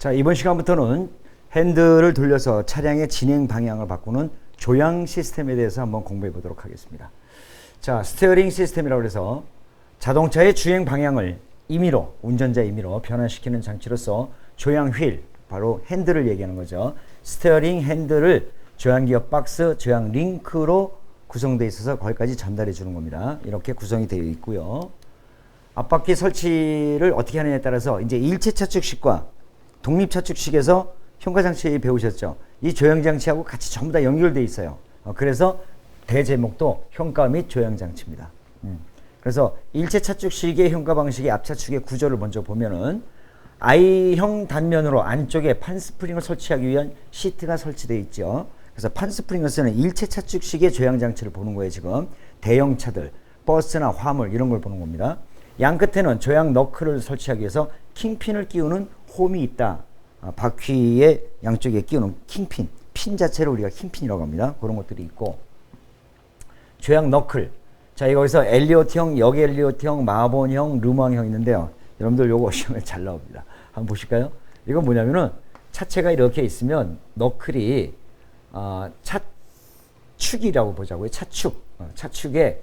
자, 이번 시간부터는 핸들을 돌려서 차량의 진행 방향을 바꾸는 조향 시스템에 대해서 한번 공부해 보도록 하겠습니다. 자, 스티어링 시스템이라고 해서 자동차의 주행 방향을 임의로, 운전자 임의로 변화시키는 장치로서 조향 휠, 바로 핸들을 얘기하는 거죠. 스티어링 핸들을 조향 기어 박스, 조향 링크로 구성되어 있어서 거기까지 전달해 주는 겁니다. 이렇게 구성이 되어 있고요. 앞바퀴 설치를 어떻게 하느냐에 따라서 이제 일체 차축식과 독립 차축식에서 현가장치 배우셨죠. 이 조향장치하고 같이 전부 다 연결되어 있어요. 그래서 대제목도 현가 및 조향장치입니다. 그래서 일체 차축식의 현가 방식의 앞차축의 구조를 먼저 보면은 I형 단면으로 안쪽에 판스프링을 설치하기 위한 시트가 설치되어 있죠. 그래서 판스프링을 쓰는 일체 차축식의 조향장치를 보는 거예요. 지금 대형 차들, 버스나 화물 이런 걸 보는 겁니다. 양 끝에는 조향 너클을 설치하기 위해서 킹핀을 끼우는 홈이 있다. 바퀴의 양쪽에 끼우는 킹핀, 핀 자체를 우리가 킹핀이라고 합니다. 그런 것들이 있고, 조향 너클. 자, 여기서 엘리어트형, 역엘리어트형, 마본형, 르망형 있는데요. 여러분들 요거 시험에 잘 나옵니다. 한번 보실까요? 이건 뭐냐면은 차체가 이렇게 있으면 너클이 차축이라고 보자고요. 차축. 차축에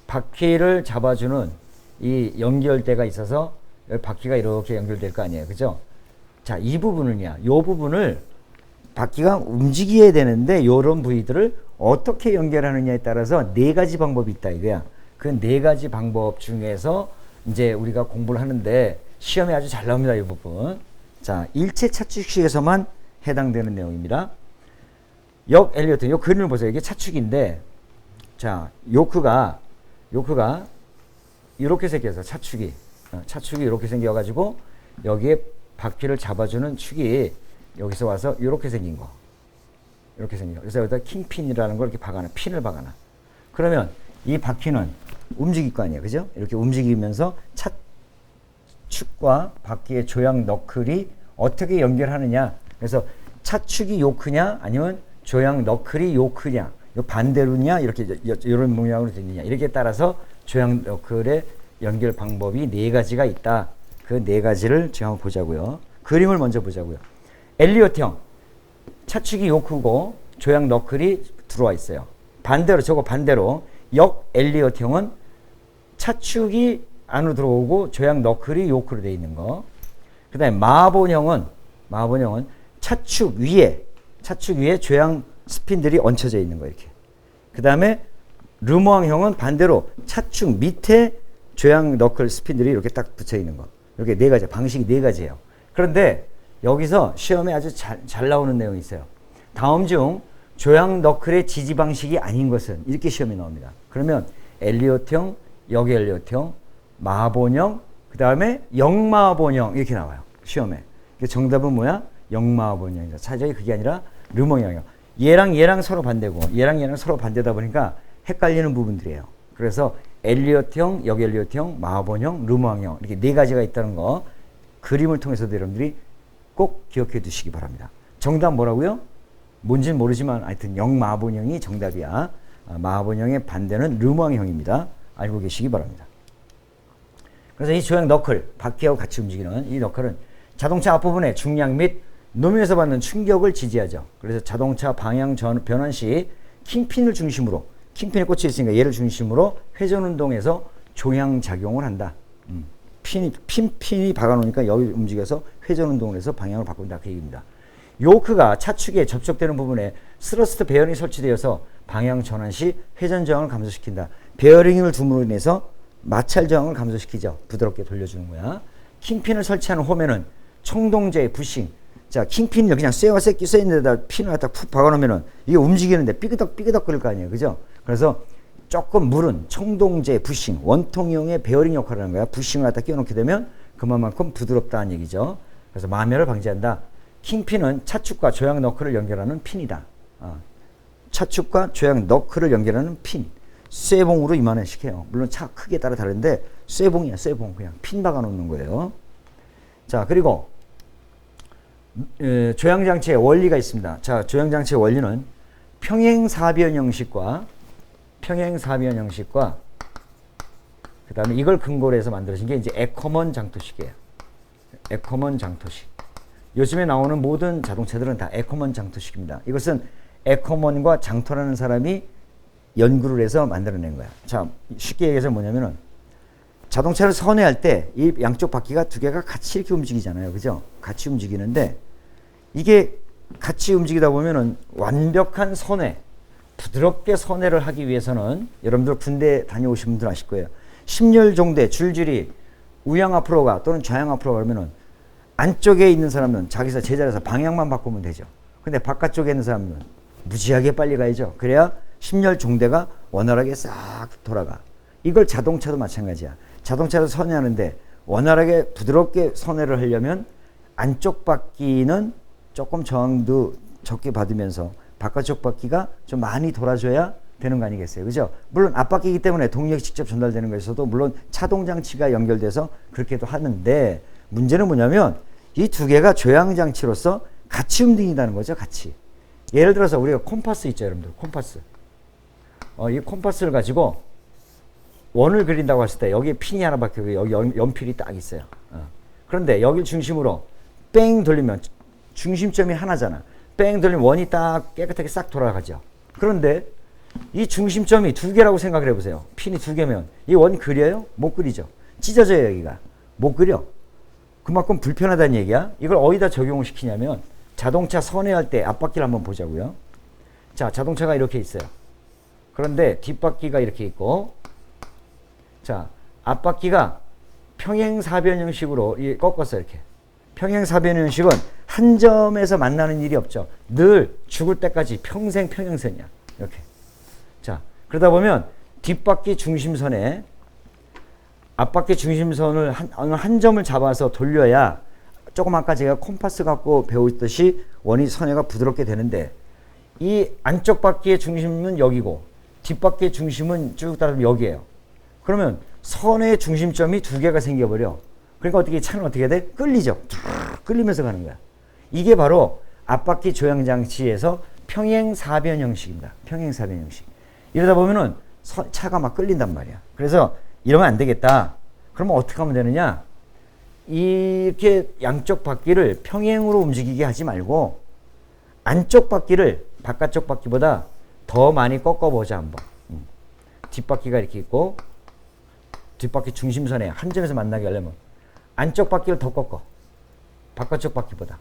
바퀴를 잡아주는 이 연결대가 있어서 바퀴가 이렇게 연결될 거 아니에요. 그죠? 자, 이 부분을요. 요 부분을 바퀴가 움직여야 되는데 이런 부위들을 어떻게 연결하느냐에 따라서 네 가지 방법이 있다 이거야. 그 네 가지 방법 중에서 이제 우리가 공부를 하는데 시험에 아주 잘 나옵니다. 이 부분. 자, 일체 차축식에서만 해당되는 내용입니다. 역 엘리어트, 요 그림을 보세요. 이게 차축인데, 자, 요크가 이렇게 생겨서 차축이 이렇게 생겨가지고 여기에 바퀴를 잡아주는 축이 여기서 와서 이렇게 생긴 거. 이렇게 생긴 거. 그래서 여기다 킹핀이라는 걸 이렇게 박아놔. 핀을 박아놔. 그러면 이 바퀴는 움직일 거 아니에요. 그죠? 이렇게 움직이면서 차축과 바퀴의 조향 너클이 어떻게 연결하느냐. 그래서 차축이 요크냐 아니면 조향 너클이 요크냐. 요 반대로냐 이렇게 이런 모양으로 되느냐. 이렇게 따라서 조향 너클의 연결 방법이 네 가지가 있다. 그 네 가지를 지금 한번 보자고요. 그림을 먼저 보자고요. 엘리어트형, 차축이 요크고 조향 너클이 들어와 있어요. 반대로, 저거 반대로 역 엘리어트형은 차축이 안으로 들어오고 조향 너클이 요크로 되어 있는 거. 그 다음에 마본형은 차축 위에 조향 스핀들이 얹혀져 있는 거 이렇게. 그 다음에 르모앙형은 반대로 차축 밑에 조향 너클 스핀들이 이렇게 딱 붙여 있는 거. 이렇게 네 가지, 방식이 네 가지예요. 그런데 여기서 시험에 아주 잘 나오는 내용이 있어요. 다음 중 조향 너클의 지지 방식이 아닌 것은 이렇게 시험에 나옵니다. 그러면 엘리어트형, 역엘리어트형, 마본형, 그 다음에 역마본형 이렇게 나와요. 시험에. 정답은 뭐야? 역마본형이다. 차라리 그게 아니라 르몽형이에요. 얘랑 서로 반대고 얘랑 서로 반대다 보니까 헷갈리는 부분들이에요. 그래서 엘리어트형, 역엘리어트형, 마본형, 르몽형 이렇게 네 가지가 있다는 거 그림을 통해서도 여러분들이 꼭 기억해 두시기 바랍니다. 정답 뭐라고요? 뭔지는 모르지만 하여튼 역마본형이 정답이야. 마본형의 반대는 르몽형입니다. 알고 계시기 바랍니다. 그래서 이 조향 너클, 바퀴하고 같이 움직이는 이 너클은 자동차 앞부분의 중량 및 노면에서 받는 충격을 지지하죠. 그래서 자동차 방향 변환 시 킹핀을 중심으로, 킹핀에 꽂혀 있으니까 얘를 중심으로 회전운동에서 조향작용을 한다. 핀이 박아놓으니까 여기 움직여서 회전운동을 해서 방향을 바꾼다. 그 얘기입니다. 요크가 차축에 접촉되는 부분에 스러스트 베어링이 설치되어서 방향 전환 시 회전 저항을 감소시킨다. 베어링을 줌으로 인해서 마찰 저항을 감소시키죠. 부드럽게 돌려주는 거야. 킹핀을 설치하는 홈에는 청동제, 부싱. 자, 킹핀을 그냥 쇠와 쇠끼 쇠 있는 데다 핀을 갖다 푹 박아놓으면은 이게 움직이는데 삐그덕 거릴 거 아니에요. 그죠? 그래서 조금 무른 청동제, 부싱, 원통형의 베어링 역할을 하는 거야. 부싱을 갖다 끼워놓게 되면 그만큼 부드럽다는 얘기죠. 그래서 마멸을 방지한다. 킹핀은 차축과 조향 너클을 연결하는 핀이다. 차축과 조향 너클을 연결하는 핀. 쇠봉으로 이만한씩 해요. 물론 차 크기에 따라 다른데 쇠봉이야, 쇠봉. 그냥 핀 박아 놓는 거예요. 자, 그리고 조향장치의 원리가 있습니다. 자, 조향장치의 원리는 평행사변 형식과 그 다음에 이걸 근거로 해서 만들어진 게 이제 에커먼 장토식이에요. 에커먼 장토식. 요즘에 나오는 모든 자동차들은 다 에코먼 장토식입니다. 이것은 에코먼과 장토라는 사람이 연구를 해서 만들어낸 거야. 자, 쉽게 얘기해서 뭐냐면은 자동차를 선회할 때 이 양쪽 바퀴가 두 개가 같이 이렇게 움직이잖아요. 그죠? 같이 움직이는데 이게 같이 움직이다 보면은 완벽한 선회, 부드럽게 선회를 하기 위해서는 여러분들 군대 다녀오신 분들 아실 거예요. 심열종대 줄줄이 우양 앞으로 가 또는 좌양 앞으로 가면은 안쪽에 있는 사람은 자기서 제자리에서 방향만 바꾸면 되죠. 근데 바깥쪽에 있는 사람은 무지하게 빨리 가야죠. 그래야 심열종대가 원활하게 싹 돌아가. 이걸 자동차도 마찬가지야. 자동차를 선회하는데 원활하게 부드럽게 선회를 하려면 안쪽 바퀴는 조금 저항도 적게 받으면서 바깥쪽 바퀴가 좀 많이 돌아줘야 되는 거 아니겠어요? 그죠? 물론 앞바퀴이기 때문에 동력이 직접 전달되는 것에서도 물론 차동장치가 연결돼서 그렇게도 하는데 문제는 뭐냐면 이 두 개가 조향장치로서 같이 움직인다는 거죠. 같이. 예를 들어서 우리가 콤파스 있죠, 여러분들. 콤파스. 이 콤파스를 가지고 원을 그린다고 했을 때 여기에 핀이 하나 박혀있고 여기 연필이 딱 있어요. 그런데 여기를 중심으로 뺑 돌리면 중심점이 하나잖아. 뺑 돌리면 원이 딱 깨끗하게 싹 돌아가죠. 그런데 이 중심점이 두 개라고 생각을 해보세요. 핀이 두 개면 이 원 그려요? 못 그리죠. 찢어져요. 여기가. 못 그려. 그만큼 불편하다는 얘기야. 이걸 어디다 적용을 시키냐면 자동차 선회할 때 앞바퀴를 한번 보자고요. 자, 자동차가 이렇게 있어요. 그런데 뒷바퀴가 이렇게 있고, 자, 앞바퀴가 평행사변 형식으로 꺾었어요. 이렇게. 평행사변 형식은 한 점에서 만나는 일이 없죠. 늘 죽을 때까지 평생 평행선이야. 이렇게. 자, 그러다 보면 뒷바퀴 중심선에 앞바퀴 중심선을 한 점을 잡아서 돌려야 조금 아까 제가 콤파스 갖고 배웠듯이 원이 선회가 부드럽게 되는데 이 안쪽 바퀴의 중심은 여기고 뒷바퀴의 중심은 쭉 따르면 여기에요. 그러면 선의 중심점이 두 개가 생겨버려. 그러니까 어떻게 차는 어떻게 돼? 끌리죠. 쭉 끌리면서 가는 거야. 이게 바로 앞바퀴 조향장치에서 평행사변 형식입니다. 평행사변 형식. 이러다 보면은 차가 막 끌린단 말이야. 그래서 이러면 안 되겠다. 그러면 어떻게 하면 되느냐? 이렇게 양쪽 바퀴를 평행으로 움직이게 하지 말고 안쪽 바퀴를 바깥쪽 바퀴보다 더 많이 꺾어보자 한번. 뒷바퀴가 이렇게 있고 뒷바퀴 중심선에 한 점에서 만나게 하려면 안쪽 바퀴를 더 꺾어. 바깥쪽 바퀴보다.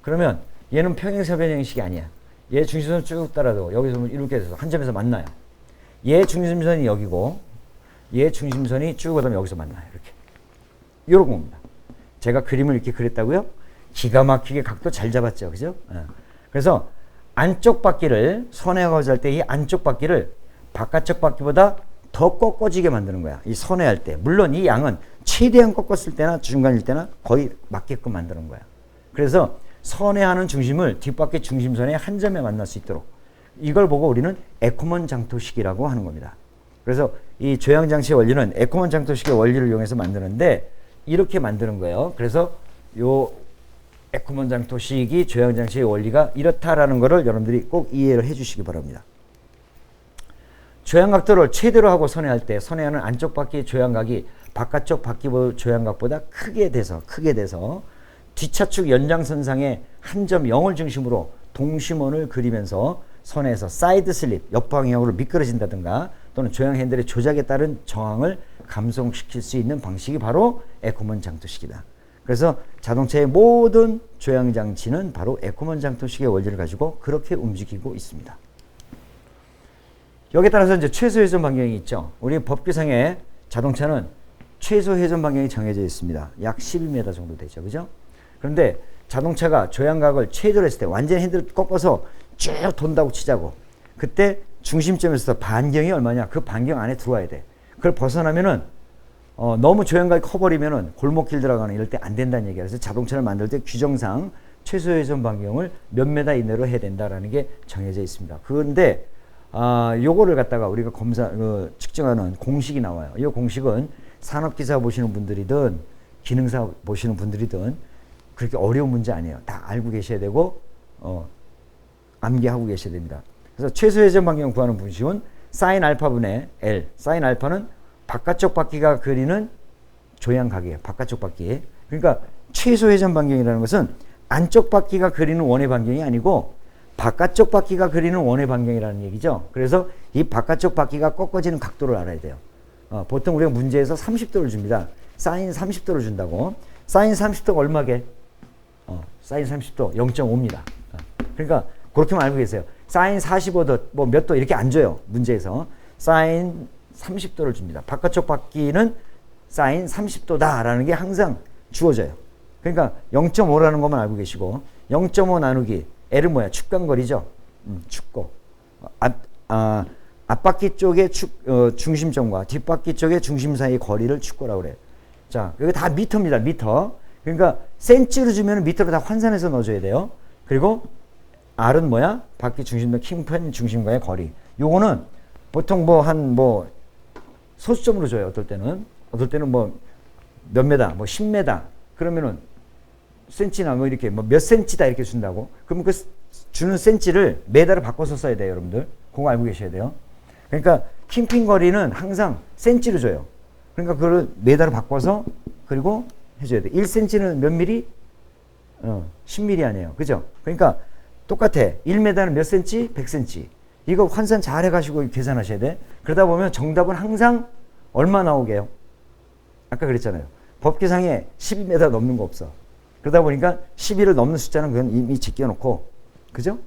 그러면 얘는 평행사변 형식이 아니야. 얘 중심선 쭉 따라도 여기서 이렇게 돼서 한 점에서 만나요. 얘 중심선이 여기고 얘 중심선이 쭉 오다 보면 여기서 만나요. 이렇게. 요런 겁니다. 제가 그림을 이렇게 그렸다고요? 기가 막히게 각도 잘 잡았죠. 그죠? 그래서 안쪽 바퀴를 선회하고자 할 때 이 안쪽 바퀴를 바깥쪽 바퀴보다 더 꺾어지게 만드는 거야. 이 선회할 때. 물론 이 양은 최대한 꺾었을 때나 중간일 때나 거의 맞게끔 만드는 거야. 그래서 선회하는 중심을 뒷바퀴 중심선의 한 점에 만날 수 있도록 이걸 보고 우리는 에코먼 장토식이라고 하는 겁니다. 그래서 이 조향장치의 원리는 에코먼 장토식의 원리를 이용해서 만드는데 이렇게 만드는 거예요. 그래서 요 에코먼 장토식이 조향장치의 원리가 이렇다라는 것을 여러분들이 꼭 이해를 해 주시기 바랍니다. 조향각도를 최대로 하고 선회할 때 선회하는 안쪽 바퀴의 조향각이 바깥쪽 바퀴 조향각보다 크게 돼서 뒷차축 연장선상에 한 점 0을 중심으로 동심원을 그리면서 선에서 사이드 슬립, 옆방향으로 미끄러진다든가 또는 조향 핸들의 조작에 따른 저항을 감소시킬 수 있는 방식이 바로 에코먼 장토식이다. 그래서 자동차의 모든 조향 장치는 바로 에코먼 장토식의 원리를 가지고 그렇게 움직이고 있습니다. 여기에 따라서 이제 최소 회전 반경이 있죠. 우리 법규상에 자동차는 최소 회전 반경이 정해져 있습니다. 약 12m 정도 되죠. 그죠? 그런데 자동차가 조향각을 최대로 했을 때 완전히 핸들을 꺾어서 쭉 돈다고 치자고. 그때 중심점에서 반경이 얼마냐? 그 반경 안에 들어와야 돼. 그걸 벗어나면은 너무 조향각이 커버리면은 골목길 들어가는 이럴 때 안 된다는 얘기야. 그래서 자동차를 만들 때 규정상 최소 회전 반경을 몇 메다 이내로 해야 된다라는 게 정해져 있습니다. 그런데 요거를 갖다가 우리가 측정하는 공식이 나와요. 이 공식은 산업기사 보시는 분들이든 기능사 보시는 분들이든 그렇게 어려운 문제 아니에요. 다 알고 계셔야 되고 암기하고 계셔야 됩니다. 그래서 최소 회전 반경 구하는 분식은 사인 알파분의 L. 사인 알파는 바깥쪽 바퀴가 그리는 조향각이에요. 바깥쪽 바퀴. 그러니까 최소 회전 반경이라는 것은 안쪽 바퀴가 그리는 원의 반경이 아니고 바깥쪽 바퀴가 그리는 원의 반경이라는 얘기죠. 그래서 이 바깥쪽 바퀴가 꺾어지는 각도를 알아야 돼요. 보통 우리가 문제에서 30도를 줍니다. 사인 30도를 준다고. 사인 30도가 얼마게? 사인 30도 0.5입니다. 그러니까 그렇게만 알고 계세요. 사인 45도 뭐 몇 도 이렇게 안 줘요. 문제에서. 사인 30도를 줍니다. 바깥쪽 바퀴는 사인 30도다라는 게 항상 주어져요. 그러니까 0.5라는 것만 알고 계시고 0.5 나누기 L은 뭐야? 축간거리죠. 축고. 앞바퀴 쪽의 중심점과 뒷바퀴 쪽의 중심 사이의 거리를 축고라고 그래요. 자, 이거 다 미터입니다. 미터. 그러니까 센치로 주면 미터로 다 환산해서 넣어줘야 돼요. 그리고 R은 뭐야? 바퀴 중심과 킹펜 중심과의 거리. 요거는 보통 소수점으로 줘요. 어떨 때는 몇 메다, 10m. 그러면은 센치나 이렇게 몇 센치다 이렇게 준다고. 그러면 그 주는 센치를 메다로 바꿔서 써야 돼요, 여러분들. 그거 알고 계셔야 돼요. 그러니까 킹핀 거리는 항상 센치로 줘요. 그러니까 그걸 메다로 바꿔서 그리고 해줘야 돼. 1cm는 몇 미리? 10mm 아니에요. 그죠? 그러니까 똑같아. 1m는 몇 cm? 100cm. 이거 환산 잘 해가지고 계산하셔야 돼. 그러다 보면 정답은 항상 얼마 나오게요? 아까 그랬잖아요. 법계상에 12m 넘는 거 없어. 그러다 보니까 12를 넘는 숫자는 그건 이미 제껴놓고, 그죠?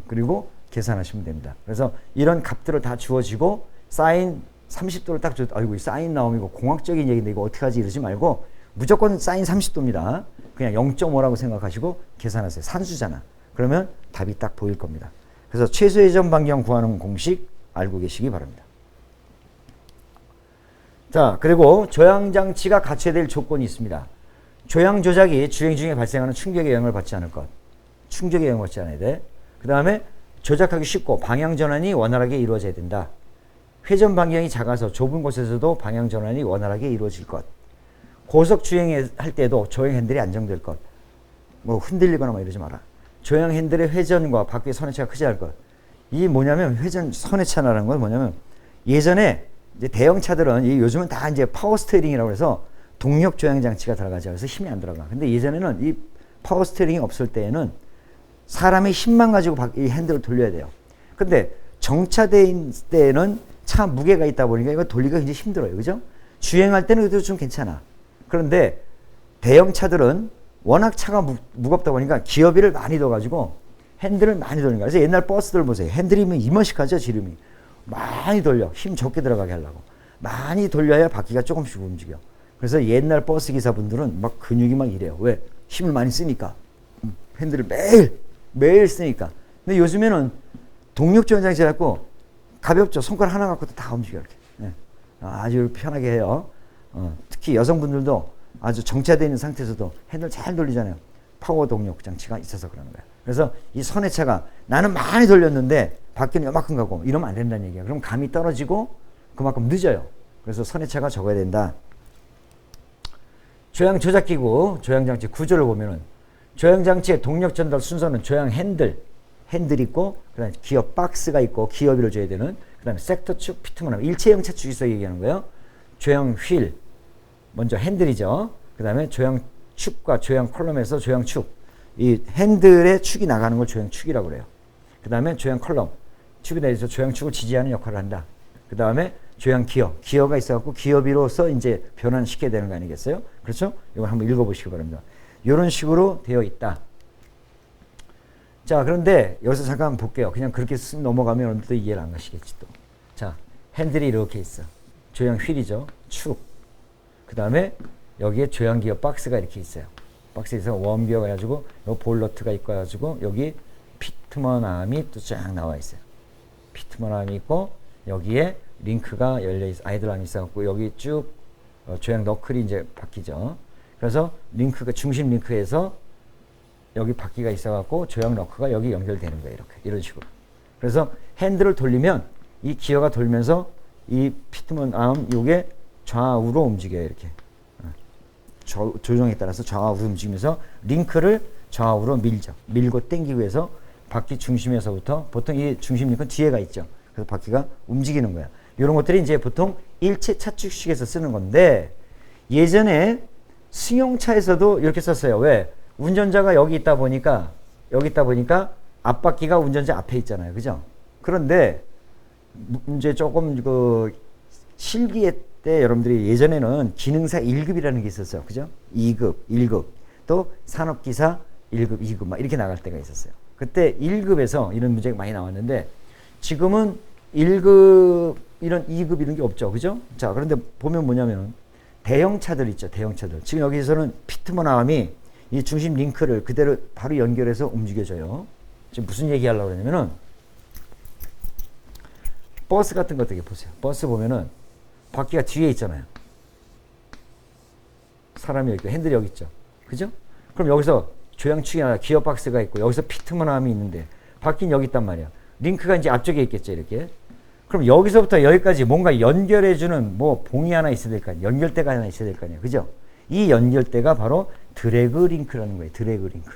그리고 계산하시면 됩니다. 그래서 이런 값들을 다 주어지고, 사인 30도를 딱 줘, 아이고, 사인 나오면 이거 공학적인 얘기인데 이거 어떡하지 이러지 말고, 무조건 사인 30도입니다. 그냥 0.5라고 생각하시고 계산하세요. 산수잖아. 그러면 답이 딱 보일 겁니다. 그래서 최소의 점 반경 구하는 공식 알고 계시기 바랍니다. 자, 그리고 조향장치가 갖춰야 될 조건이 있습니다. 조향 조작이 주행 중에 발생하는 충격의 영향을 받지 않을 것. 충격의 영향을 받지 않아야 돼. 그 다음에 조작하기 쉽고 방향 전환이 원활하게 이루어져야 된다. 회전 반경이 작아서 좁은 곳에서도 방향 전환이 원활하게 이루어질 것. 고속 주행할 때도 조향 핸들이 안정될 것. 흔들리거나 이러지 마라. 조향 핸들의 회전과 바퀴의 선회차가 크지 않을 것. 이게 뭐냐면 회전 선회차라는 건 뭐냐면 예전에 이제 대형 차들은 요즘은 다 이제 파워 스티어링이라고 해서 동력 조향 장치가 들어가죠. 그래서 힘이 안 들어가. 근데 예전에는 이 파워 스티어링이 없을 때에는 사람의 힘만 가지고 이 핸들을 돌려야 돼요. 근데 정차된 때에는 차 무게가 있다 보니까 이거 돌리기가 굉장히 힘들어요. 그죠? 주행할 때는 그래도 좀 괜찮아. 그런데 대형 차들은 워낙 차가 무겁다 보니까 기어비를 많이 넣어가지고 핸들을 많이 돌리는 거야. 그래서 옛날 버스들 보세요. 핸들이면 이만씩하죠, 지름이. 많이 돌려. 힘 적게 들어가게 하려고. 많이 돌려야 바퀴가 조금씩 움직여. 그래서 옛날 버스 기사분들은 막 근육이 막 이래요. 왜? 힘을 많이 쓰니까. 핸들을 매일 쓰니까. 근데 요즘에는 동력 조향 장치 갖고 가볍죠. 손가락 하나 갖고도 다 움직여 이렇게. 네. 아주 편하게 해요. 특히 여성분들도 아주 정차되어 있는 상태에서도 핸들 잘 돌리잖아요. 파워 동력 장치가 있어서 그러는 거예요. 그래서 이 선회차가 나는 많이 돌렸는데 바퀴는 요만큼 가고 이러면 안 된다는 얘기야. 그럼 감이 떨어지고 그만큼 늦어요. 그래서 선회차가 적어야 된다. 조향 조작기구, 조향장치 구조를 보면은 조향장치의 동력 전달 순서는 조향 핸들 있고, 그 다음에 기어 박스가 있고, 기어비를 줘야 되는, 그 다음에 섹터 축, 피트먼, 일체형 차축이 있어 얘기하는 거예요. 조향 휠, 먼저 핸들이죠. 그 다음에 조향 축과 조향 컬럼에서 조향 축, 이 핸들의 축이 나가는 걸 조향 축이라고 그래요. 그 다음에 조향 컬럼, 축이 내려서 조향 축을 지지하는 역할을 한다. 그 다음에 조향 기어가 있어갖고 기어비로서 이제 변환시켜야 되는 거 아니겠어요? 그렇죠? 이걸 한번 읽어보시기 바랍니다. 이런 식으로 되어 있다. 자, 그런데 여기서 잠깐 볼게요. 그냥 그렇게 넘어가면 여러분들도 이해를 안 가시겠지 또. 자, 핸들이 이렇게 있어. 조향 휠이죠. 축. 그 다음에 여기에 조향 기어 박스가 이렇게 있어요. 박스에서 웜기어가 해가지고 요 볼너트가 있고 해가지고 여기 피트먼 암이 또 쫙 나와 있어요. 피트먼 암이 있고 여기에 링크가 열려 있어. 아이들 암이 있어갖고 여기 쭉 조향 너클이 이제 바뀌죠. 그래서 링크가 중심 링크에서 여기 바퀴가 있어갖고 조향 너크가 여기 연결되는 거예요. 이렇게 이런 식으로. 그래서 핸들을 돌리면 이 기어가 돌면서 이 피트먼 암 요게 좌우로 움직여요. 이렇게 조정에 따라서 좌우로 움직이면서 링크를 좌우로 밀고 당기기 위해서 바퀴 중심에서부터 보통 이 중심 링크는 뒤에가 있죠. 그래서 바퀴가 움직이는 거야. 이런 것들이 이제 보통 일체 차축식에서 쓰는 건데 예전에 승용차에서도 이렇게 썼어요. 왜? 운전자가 여기 있다 보니까 앞바퀴가 운전자 앞에 있잖아요. 그죠? 그런데 이제 조금 그 실기에 때 여러분들이 예전에는 기능사 1급이라는 게 있었어요. 그죠? 2급, 1급, 또 산업기사 1급, 2급 막 이렇게 나갈 때가 있었어요. 그때 1급에서 이런 문제가 많이 나왔는데 지금은 1급, 이런 2급 이런 게 없죠. 그죠? 자, 그런데 보면 뭐냐면 대형차들 있죠. 대형차들. 지금 여기서는 피트먼암이 이 중심 링크를 그대로 바로 연결해서 움직여줘요. 지금 무슨 얘기 하려고 그러냐면은 버스 같은 거 되게 보세요. 버스 보면은 바퀴가 뒤에 있잖아요. 사람이 여기 있고 핸들이 여기 있죠. 그죠? 그럼 여기서 조향축이 하나 기어박스가 있고 여기서 피트먼암이 있는데 바퀴는 여기 있단 말이야. 링크가 이제 앞쪽에 있겠죠. 이렇게. 그럼 여기서부터 여기까지 뭔가 연결해주는 뭐 봉이 하나 있어야 될 거 아니에요. 연결대가 하나 있어야 될 거 아니에요. 그죠? 이 연결대가 바로 드래그 링크라는 거예요. 드래그 링크.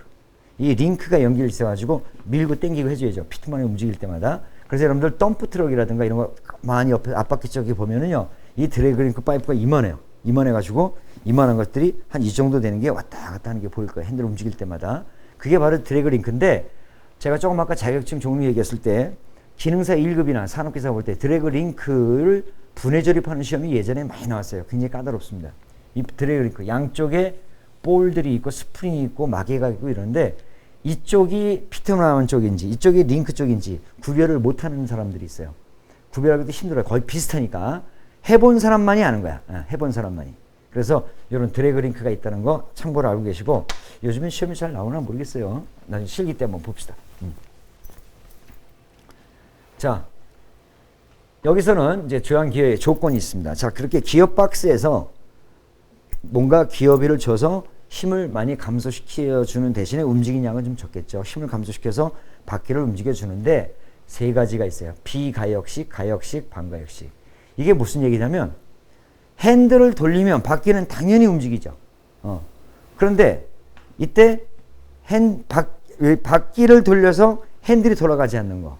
이 링크가 연결이 있어가지고 밀고 당기고 해줘야죠. 피트먼이 움직일 때마다. 그래서 여러분들 덤프 트럭이라든가 이런 거 많이 옆에 앞바퀴 쪽에 보면은요. 이 드래그 링크 파이프가 이만해요. 이만해가지고 이만한 것들이 한 이 정도 되는 게 왔다 갔다 하는 게 보일 거예요. 핸들 움직일 때마다. 그게 바로 드래그 링크인데 제가 조금 아까 자격증 종류 얘기했을 때 기능사 1급이나 산업기사 볼 때 드래그 링크를 분해 조립하는 시험이 예전에 많이 나왔어요. 굉장히 까다롭습니다. 이 드래그 링크 양쪽에 볼들이 있고 스프링이 있고 마개가 있고 이러는데 이쪽이 피트먼 쪽인지 이쪽이 링크 쪽인지 구별을 못하는 사람들이 있어요. 구별하기도 힘들어요. 거의 비슷하니까 해본 사람만이 아는 거야. 해본 사람만이. 그래서 이런 드래그 링크가 있다는 거 참고로 알고 계시고 요즘엔 시험이 잘 나오나 모르겠어요. 나중에 실기 때 한번 봅시다. 자, 여기서는 이제 조향 기어의 조건이 있습니다. 자, 그렇게 기어 박스에서 뭔가 기어비를 줘서 힘을 많이 감소시켜 주는 대신에 움직이는 양은 좀 적겠죠. 힘을 감소시켜서 바퀴를 움직여 주는데 세 가지가 있어요. 비가역식, 가역식, 반가역식. 이게 무슨 얘기냐면 핸들을 돌리면 바퀴는 당연히 움직이죠. 그런데 이때 바퀴를 돌려서 핸들이 돌아가지 않는 거.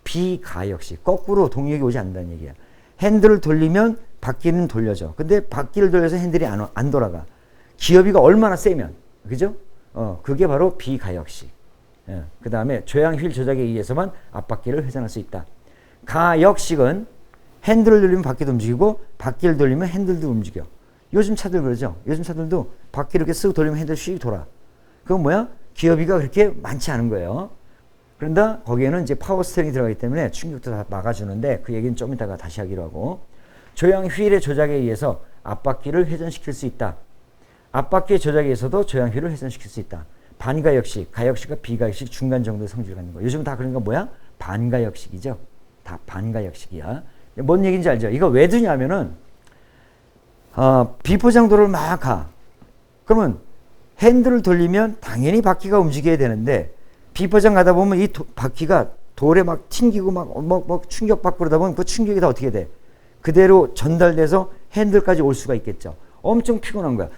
비가역식. 거꾸로 동력이 오지 않는다는 얘기야. 핸들을 돌리면 바퀴는 돌려져. 근데 바퀴를 돌려서 핸들이 안 돌아가. 기어비가 얼마나 세면. 그죠? 그게 바로 비가역식. 예. 그 다음에 조향 휠 조작에 의해서만 앞바퀴를 회전할 수 있다. 가역식은 핸들을 돌리면 바퀴도 움직이고 바퀴를 돌리면 핸들도 움직여. 요즘 차들 그러죠. 요즘 차들도 바퀴를 이렇게 쓱 돌리면 핸들 씩 돌아. 그건 뭐야? 기어비가 그렇게 많지 않은 거예요. 그런데 거기에는 이제 파워 스티어링이 들어가기 때문에 충격도 다 막아주는데 그 얘기는 좀 이따가 다시 하기로 하고 조향 휠의 조작에 의해서 앞바퀴를 회전시킬 수 있다. 앞바퀴의 조작에 의해서도 조향 휠을 회전시킬 수 있다. 반가역식, 가역식과 비가역식 중간 정도의 성질을 갖는 거예요. 요즘은 다 그러니까 뭐야? 반가역식이죠. 다 반가역식이야. 뭔 얘기인지 알죠? 이거 왜 두냐면은 비포장도를 막 가. 그러면 핸들을 돌리면 당연히 바퀴가 움직여야 되는데 비포장 가다 보면 이 바퀴가 돌에 막 튕기고 막 충격받고 그러다 보면 그 충격이 다 어떻게 돼? 그대로 전달돼서 핸들까지 올 수가 있겠죠. 엄청 피곤한 거야.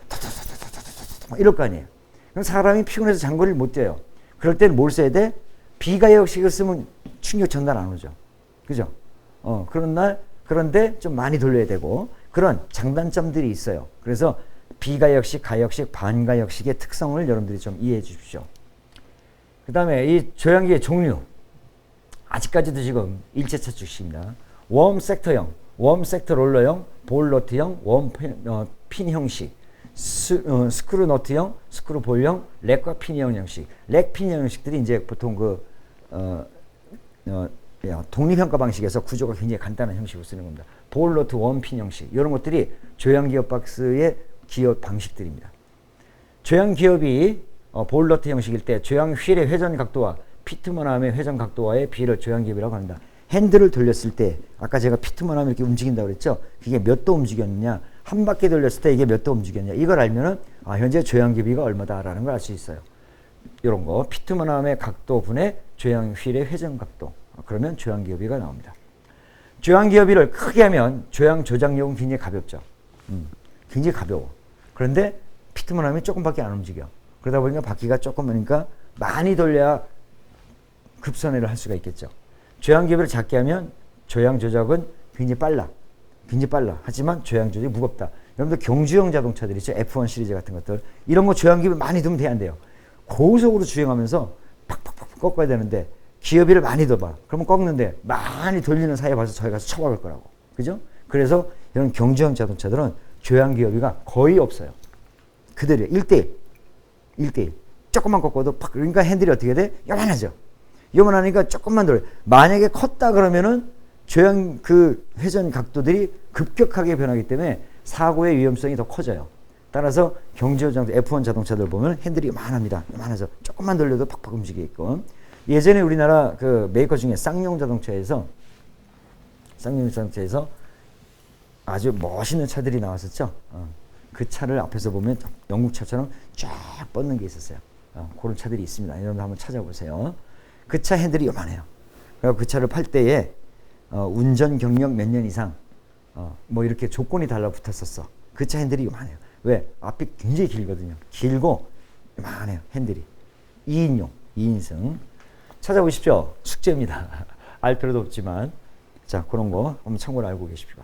막 이럴 거 아니에요. 그럼 사람이 피곤해서 장거리를 못 뛰어요. 그럴 때는 뭘 써야 돼? 비가역식을 쓰면 충격 전달 안 오죠. 그죠? 그런데 좀 많이 돌려야 되고 그런 장단점들이 있어요. 그래서 비가역식, 가역식, 반가역식의 특성을 여러분들이 좀 이해해 주십시오. 그 다음에 이 조향기의 종류. 아직까지도 지금 일제차 출시입니다. 웜 섹터형, 웜 섹터 롤러형, 볼너트형, 핀 형식, 스크루 너트형, 스크루 볼형, 렉과 핀형 형식. 렉 핀형 형식들이 이제 보통 독립형과 방식에서 구조가 굉장히 간단한 형식으로 쓰는 겁니다. 볼너트 원핀 형식. 이런 것들이 조향 기어 박스의 기어 방식들입니다. 조향 기업이 볼너트 형식일 때 조향 휠의 회전 각도와 피트먼암의 회전 각도와의 비를 조향 기업이라고 합니다. 핸들을 돌렸을 때 아까 제가 피트먼암이 이렇게 움직인다고 그랬죠. 그게 몇 도 움직였느냐, 한 바퀴 돌렸을 때 이게 몇 도 움직였냐, 이걸 알면은 현재 조향 기비가 얼마다라는 걸 알 수 있어요. 이런 거 피트먼암의 각도 분의 조향 휠의 회전 각도. 그러면 조향 기어비가 나옵니다. 조향 기어비를 크게 하면 조향 조작력은 굉장히 가볍죠. 굉장히 가벼워. 그런데 피트먼암이 조금밖에 안 움직여. 그러다 보니까 바퀴가 조금이니까 많이 돌려야 급선회를 할 수가 있겠죠. 조향 기어비를 작게 하면 조향 조작은 굉장히 빨라. 굉장히 빨라. 하지만 조향 조작이 무겁다. 여러분들 경주형 자동차들 있죠. F1 시리즈 같은 것들. 이런 거 조향 기어비 많이 두면 돼, 안 돼요? 고속으로 주행하면서 팍팍팍 꺾어야 되는데 기어비를 많이 더 봐. 그러면 꺾는데 많이 돌리는 사이에 봐서 저희 가서 쳐박을 거라고. 그죠? 그래서 이런 경주형 자동차들은 조향 기어비가 거의 없어요. 그대로요. 1대1. 1대1. 조금만 꺾어도 팍, 그러니까 핸들이 어떻게 돼? 요만하죠. 요만하니까 조금만 돌려. 만약에 컸다 그러면은 조향 그 회전 각도들이 급격하게 변하기 때문에 사고의 위험성이 더 커져요. 따라서 경주형 F1 자동차들 보면 핸들이 요만합니다. 요만해서 조금만 돌려도 팍팍 움직이게끔. 예전에 우리나라 그 메이커 중에 쌍용 자동차에서 아주 멋있는 차들이 나왔었죠. 그 차를 앞에서 보면 영국 차처럼 쫙 뻗는 게 있었어요. 그런 차들이 있습니다. 여러분들 한번 찾아보세요. 그 차 핸들이 요만해요. 그리고 그 차를 팔 때에 운전 경력 몇 년 이상 뭐 이렇게 조건이 달라붙었었어. 그 차 핸들이 요만해요. 왜? 앞이 굉장히 길거든요. 길고 요만해요. 핸들이. 2인용, 2인승. 찾아보십시오. 숙제입니다. 알 필요도 없지만 자, 그런 거 한번 참고로 알고 계십시오.